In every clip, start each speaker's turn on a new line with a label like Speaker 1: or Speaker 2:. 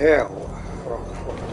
Speaker 1: hell? Oh, fuck.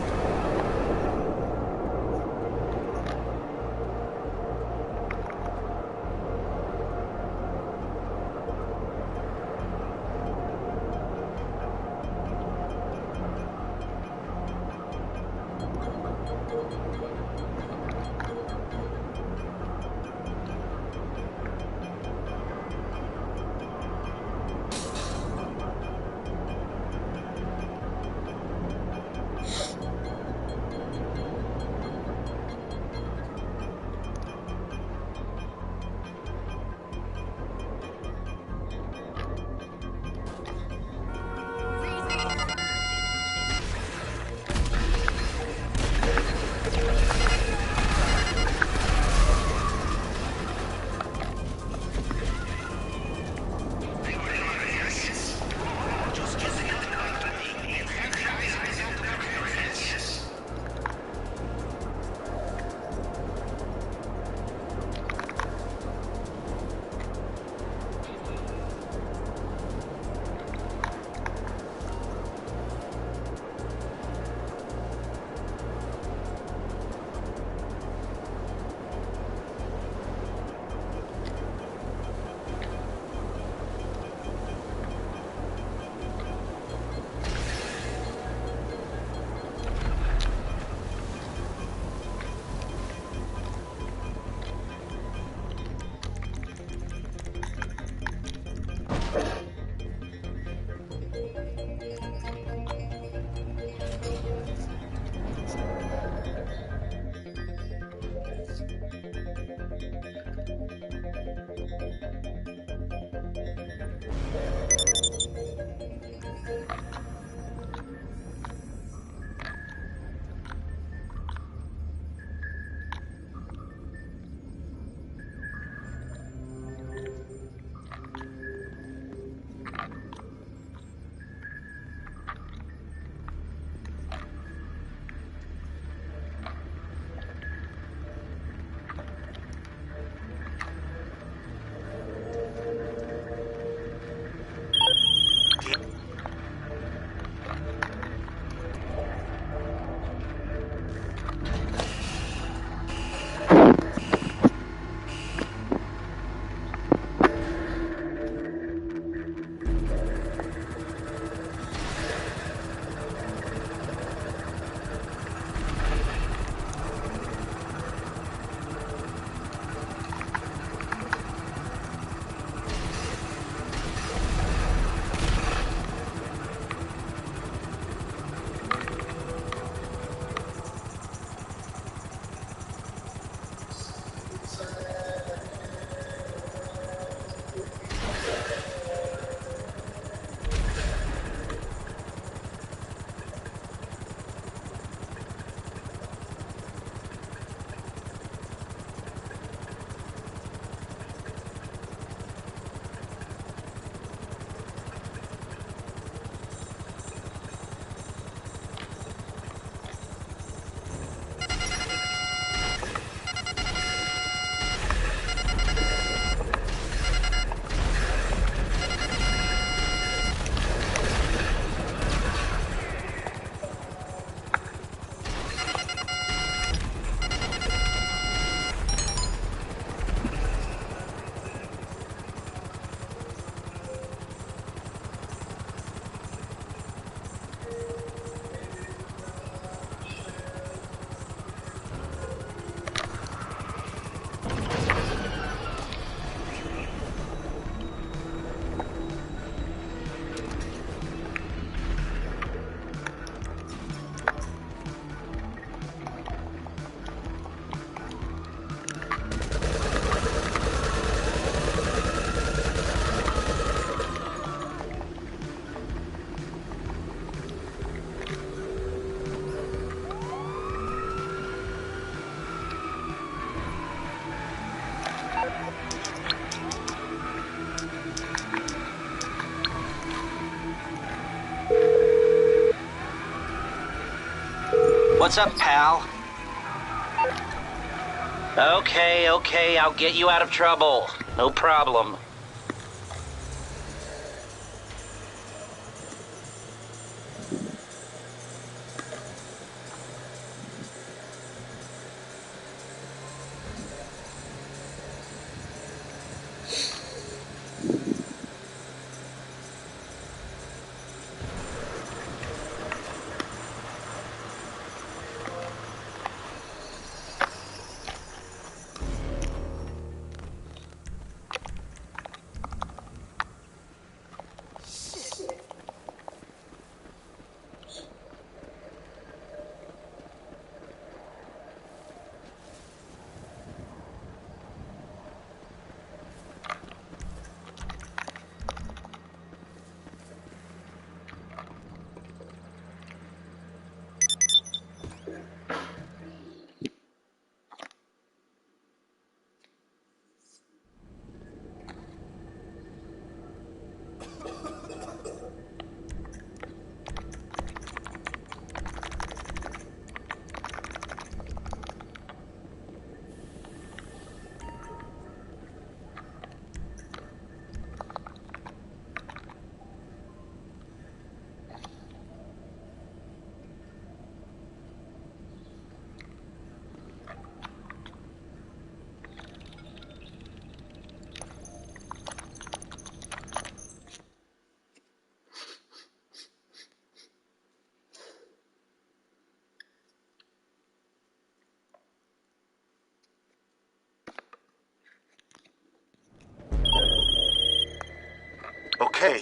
Speaker 2: What's up, pal? Okay, I'll get you out of trouble. No problem.
Speaker 1: okay.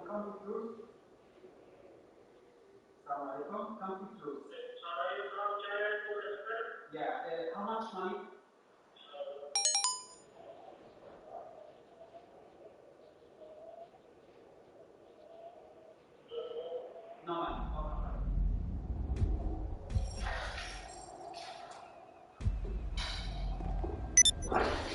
Speaker 3: Come through. Assalamualaikum. Come through. Yeah. How much money? No money. Okay.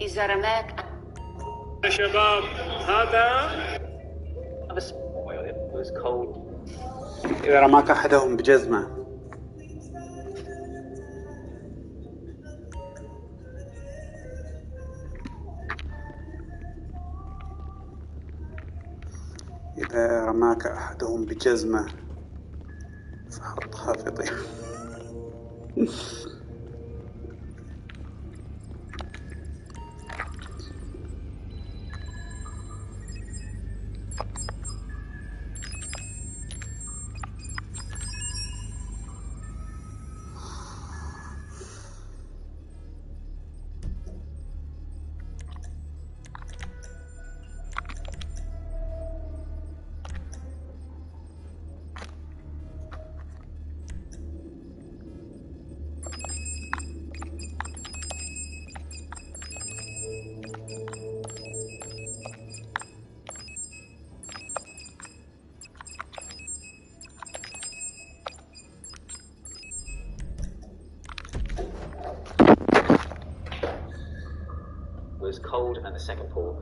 Speaker 4: إذا رماك شباب هذا
Speaker 2: cold.
Speaker 4: إذا رماك أحدهم بجزمة. إذا رماك أحدهم بجزمة فحطها في طيب.
Speaker 2: Was cold at the second pool.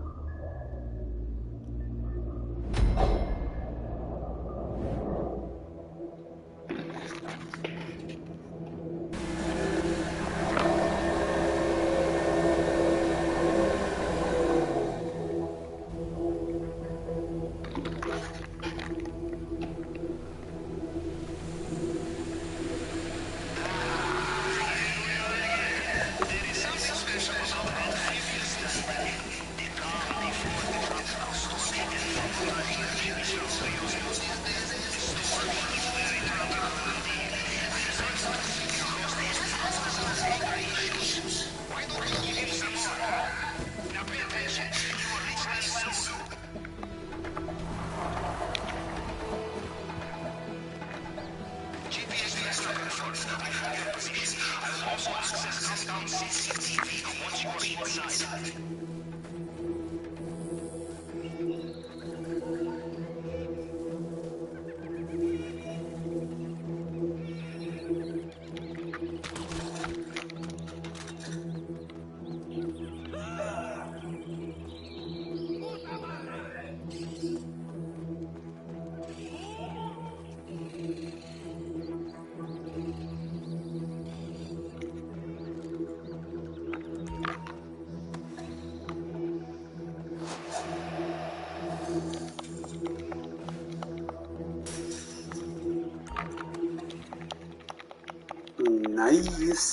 Speaker 4: Nice.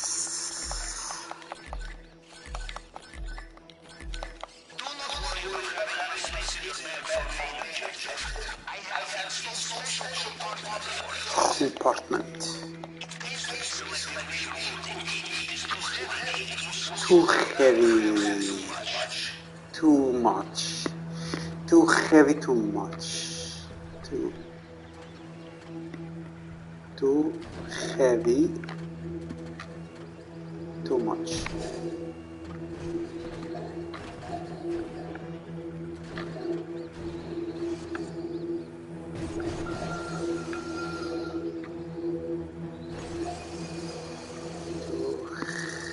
Speaker 4: Compartment. Too heavy. Too much. Too heavy. Too much. Too heavy. Too much.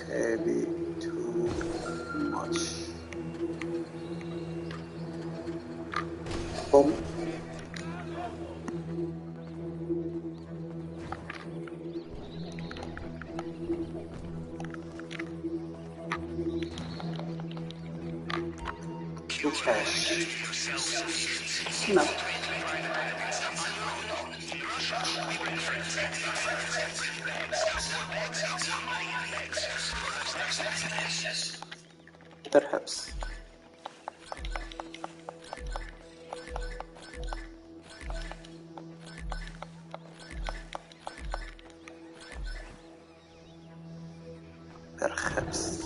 Speaker 4: Heavy, too much. Boom. Too cash. No. Perhaps. Perhaps.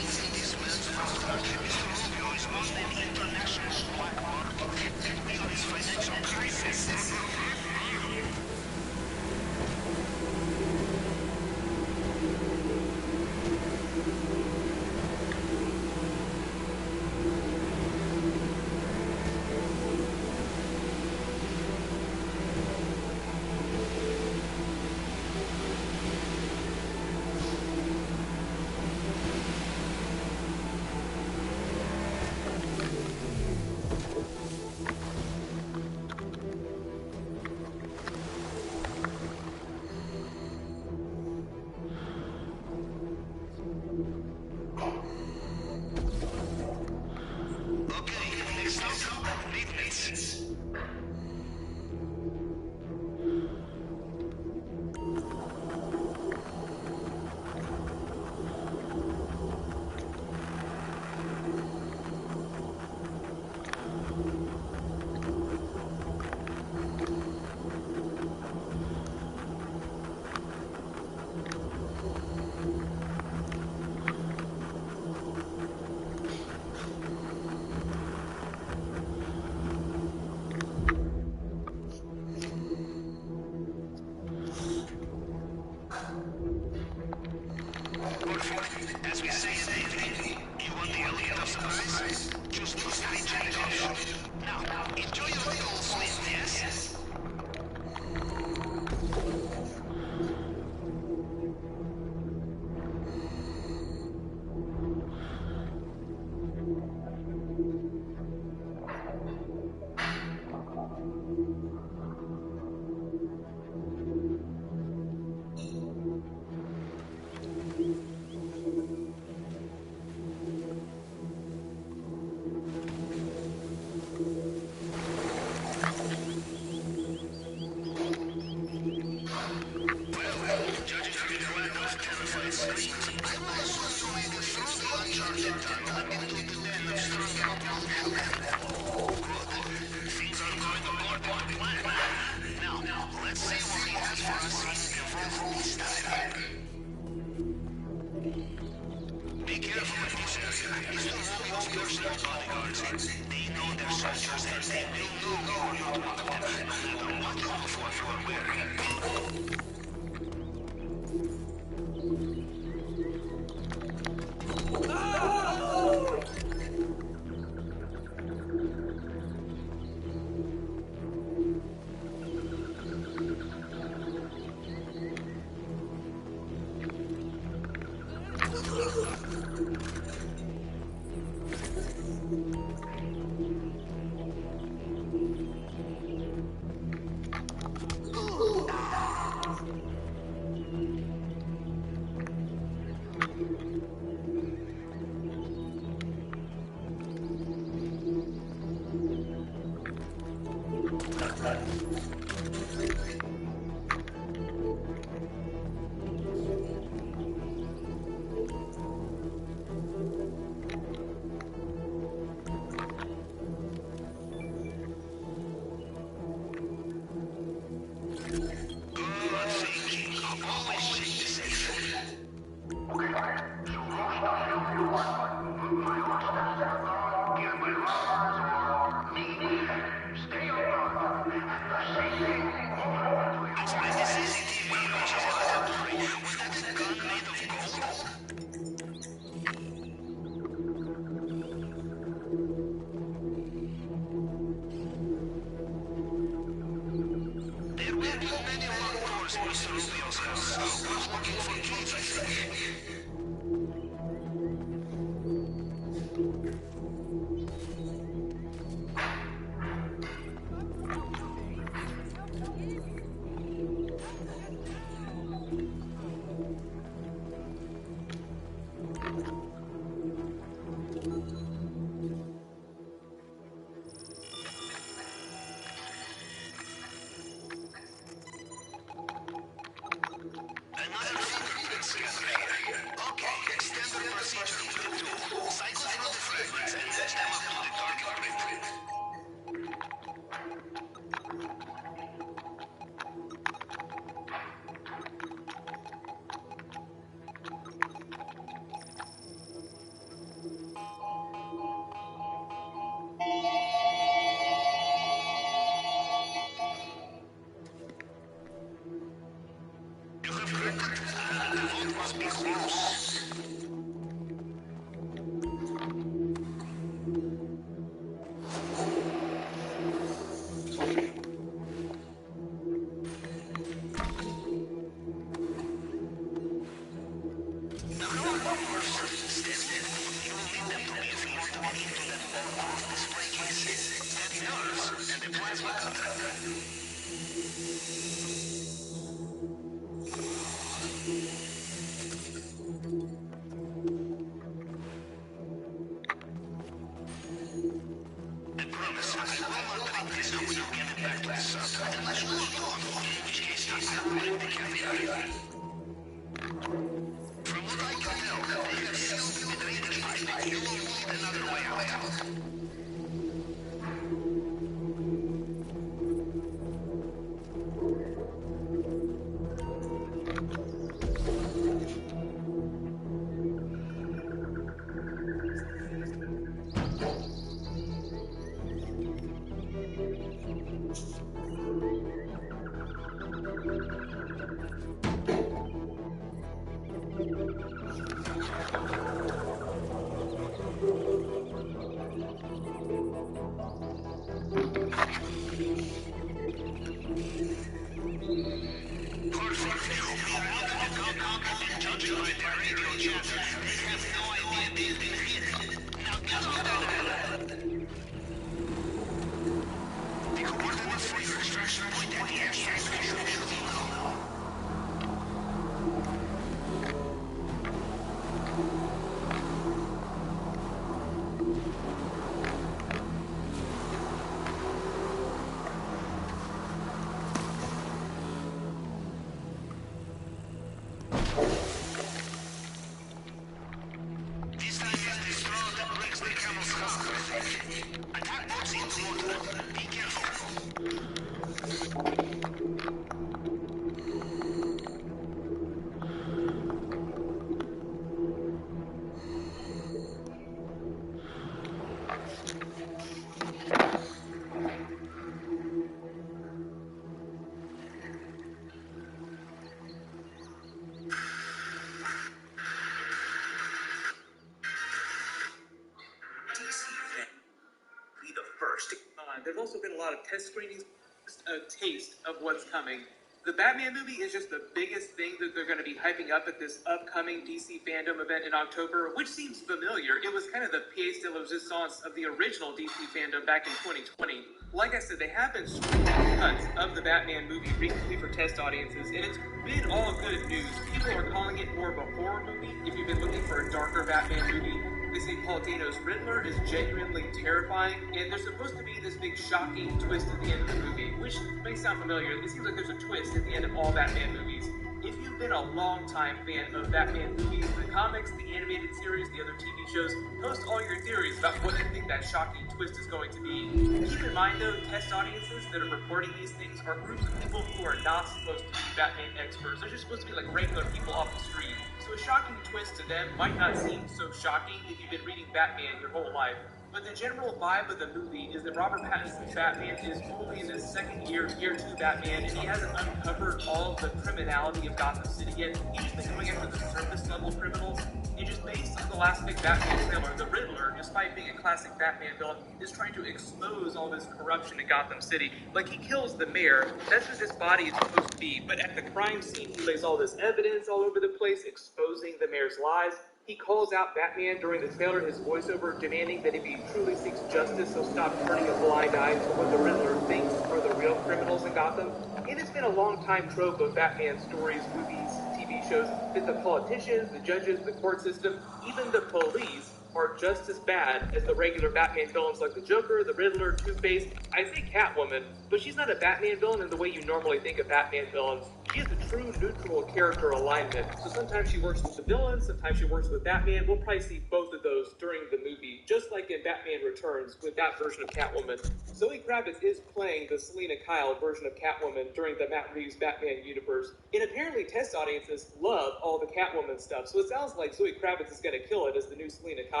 Speaker 5: there's also been a lot of test screenings, just a taste of what's coming. The Batman movie is just the biggest thing that they're going to be hyping up at this upcoming DC fandom event in October, which seems familiar. It was kind of the pièce de résistance of the original DC fandom back in 2020. Like I said, they have been streaming cuts of the Batman movie recently for test audiences, and it's been all good news. People are calling it more of a horror movie. If you've been looking for a darker Batman movie, they say Paul Dano's Riddler is genuinely terrifying, and there's supposed to be this big shocking twist at the end of the movie, which may sound familiar. It seems like there's a twist at the end of all Batman movies. If you've been a long-time fan of Batman movies, the comics, the animated series, the other TV shows, post all your theories about what you think that shocking twist is going to be. Keep in mind, though, test audiences that are reporting these things are groups of people who are not supposed to be Batman experts. They're just supposed to be like regular people off the street. So a shocking twist to them might not seem so shocking if you've been reading Batman your whole life. But the general vibe of the movie is that Robert Pattinson's Batman is only in his second year, year 2 Batman, and he hasn't uncovered all of the criminality of Gotham City yet. He's just been going after the surface level criminals. And just based on the last big Batman trailer, the Riddler, despite being a classic Batman villain, is trying to expose all this corruption in Gotham City. Like, he kills the mayor, that's what this body is supposed to be, but at the crime scene, he lays all this evidence all over the place, exposing the mayor's lies. He calls out Batman during the trailer, his voiceover, demanding that if he truly seeks justice, he'll stop turning a blind eye to what the Riddler thinks are the real criminals in Gotham. And it's been a long-time trope of Batman stories, movies, TV shows, that the politicians, the judges, the court system, even the police are just as bad as the regular Batman villains like the Joker, the Riddler, Two-Face. I say Catwoman, but she's not a Batman villain in the way you normally think of Batman villains. She has a true neutral character alignment. So sometimes she works with the villains, sometimes she works with Batman. We'll probably see both of those during the movie, just like in Batman Returns with that version of Catwoman. Zoe Kravitz is playing the Selina Kyle version of Catwoman during the Matt Reeves Batman universe. And apparently test audiences love all the Catwoman stuff, so it sounds like Zoe Kravitz is going to kill it as the new Selina Kyle.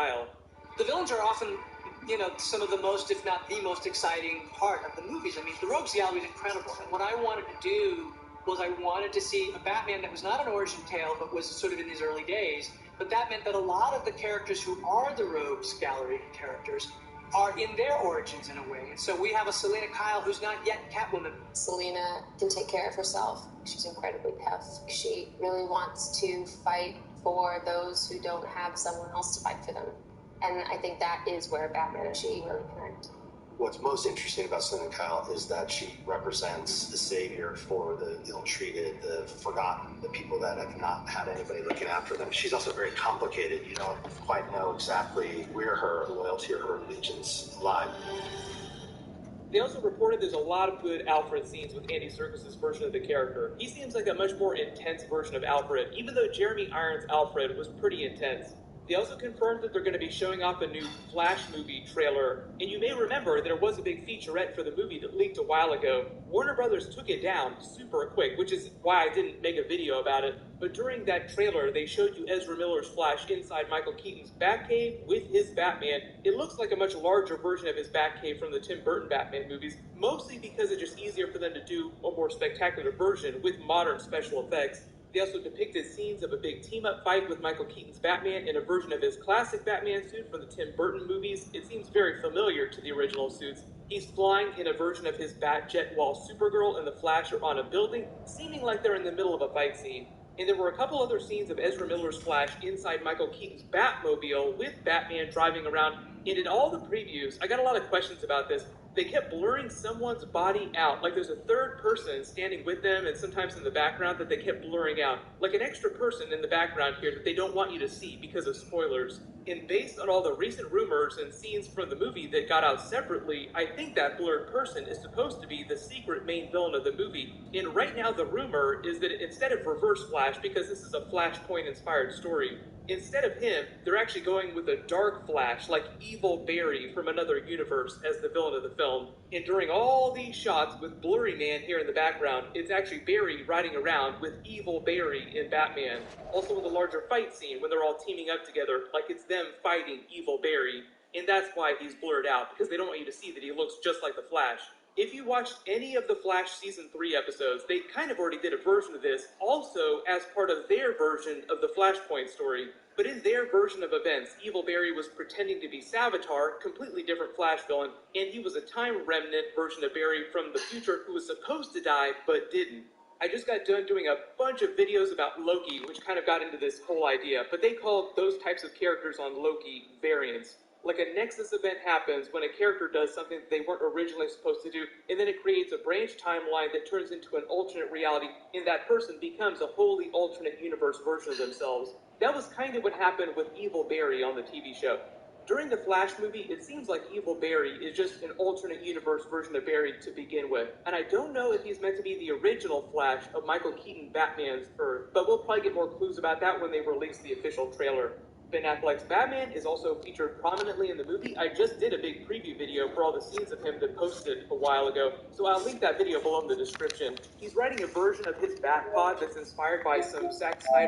Speaker 6: The villains are often, some of the most, if not the most exciting part of the movies. I mean, the Rogues Gallery is incredible. And what I wanted to do was I wanted to see a Batman that was not an origin tale, but was sort of in his early days. But that meant that a lot of the characters who are the Rogues Gallery characters are in their origins in a way. And so we have a Selina Kyle who's not yet Catwoman.
Speaker 7: Selina can take care of herself. She's incredibly tough. She really wants to fight for those who don't have someone else to fight for them. And I think that is where Batman and she really connect.
Speaker 1: What's most interesting about Selina Kyle is that she represents the savior for the ill-treated, the forgotten, the people that have not had anybody looking after them. She's also very complicated. You don't quite know exactly where her loyalty or her allegiance lie.
Speaker 5: They also reported there's a lot of good Alfred scenes with Andy Serkis' version of the character. He seems like a much more intense version of Alfred, even though Jeremy Irons' Alfred was pretty intense. They also confirmed that they're going to be showing off a new Flash movie trailer. And you may remember there was a big featurette for the movie that leaked a while ago. Warner Brothers took it down super quick, which is why I didn't make a video about it. But during that trailer, they showed you Ezra Miller's Flash inside Michael Keaton's Batcave with his Batman. It looks like a much larger version of his Batcave from the Tim Burton Batman movies, mostly because it's just easier for them to do a more spectacular version with modern special effects. They also depicted scenes of a big team-up fight with Michael Keaton's Batman in a version of his classic Batman suit from the Tim Burton movies. It seems very familiar to the original suits. He's flying in a version of his Batjet while Supergirl and the Flash are on a building, seeming like they're in the middle of a fight scene. And there were a couple other scenes of Ezra Miller's Flash inside Michael Keaton's Batmobile with Batman driving around. And in all the previews, I got a lot of questions about this. They kept blurring someone's body out, like there's a third person standing with them and sometimes in the background that they kept blurring out, like an extra person in the background here that they don't want you to see because of spoilers. And based on all the recent rumors and scenes from the movie that got out separately, I think that blurred person is supposed to be the secret main villain of the movie. And right now the rumor is that instead of Reverse Flash, because this is a Flashpoint inspired story, instead of him, they're actually going with a dark Flash, like Evil Barry from another universe as the villain of the film. And during all these shots with Blurry Man here in the background, it's actually Barry riding around with Evil Barry in Batman. Also in the larger fight scene when they're all teaming up together, like it's them fighting Evil Barry. And that's why he's blurred out, because they don't want you to see that he looks just like the Flash. If you watched any of the Flash Season 3 episodes, they kind of already did a version of this, also as part of their version of the Flashpoint story. But in their version of events, Evil Barry was pretending to be Savitar, completely different Flash villain, and he was a time remnant version of Barry from the future who was supposed to die, but didn't. I just got done doing a bunch of videos about Loki, which kind of got into this whole idea, but they called those types of characters on Loki variants. Like a Nexus event happens when a character does something that they weren't originally supposed to do, and then it creates a branch timeline that turns into an alternate reality, and that person becomes a wholly alternate universe version of themselves. That was kind of what happened with Evil Barry on the TV show. During the Flash movie, it seems like Evil Barry is just an alternate universe version of Barry to begin with, and I don't know if he's meant to be the original Flash of Michael Keaton Batman's Earth, but we'll probably get more clues about that when they release the official trailer. Ben Affleck's Batman is also featured prominently in the movie. I just did a big preview video for all the scenes of him that posted a while ago, so I'll link that video below in the description. He's writing a version of his Batpod that's inspired by some Zack Snyder